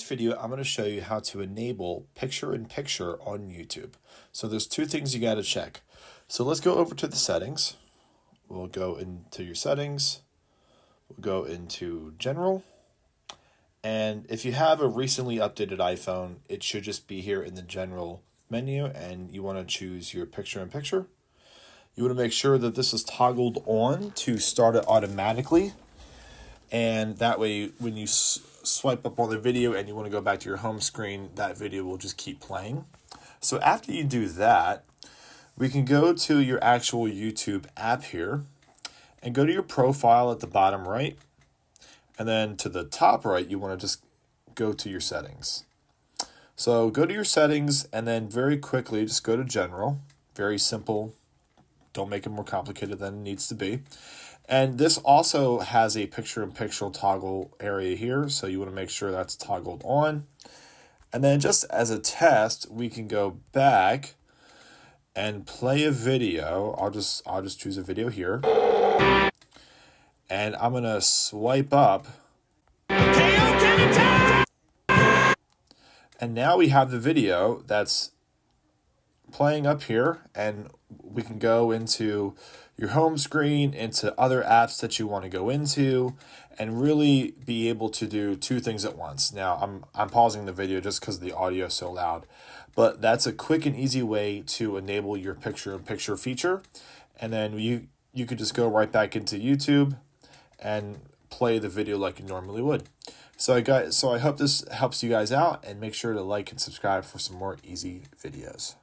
video, I'm going to show you how to enable picture-in-picture on YouTube. So there's two things you got to check. So let's go over to the settings. We'll go into your settings. We'll go into general. And if you have a recently updated iPhone, it should just be here in the general menu, and you want to choose your picture-in-picture. You want to make sure that this is toggled on to start it automatically. And that way, when you swipe up on the video and you want to go back to your home screen, that video will just keep playing. So after you do that, we can go to your actual YouTube app here and go to your profile at the bottom right. And then to the top right, you want to just go to your settings. So go to your settings and then very quickly just go to general. Very simple. Don't make it more complicated than it needs to be. And this also has a picture-in-picture toggle area here, so you want to make sure that's toggled on. And then just as a test, we can go back and play a video. I'll just choose a video here. And I'm going to swipe up. And now we have the video that's playing up here, and we can go into your home screen, into other apps that you want to go into, and really be able to do two things at once. Now, I'm pausing the video just because the audio is so loud, but that's a quick and easy way to enable your picture-in-picture feature, and then you could just go right back into YouTube and play the video like you normally would. So I hope this helps you guys out, and make sure to like and subscribe for some more easy videos.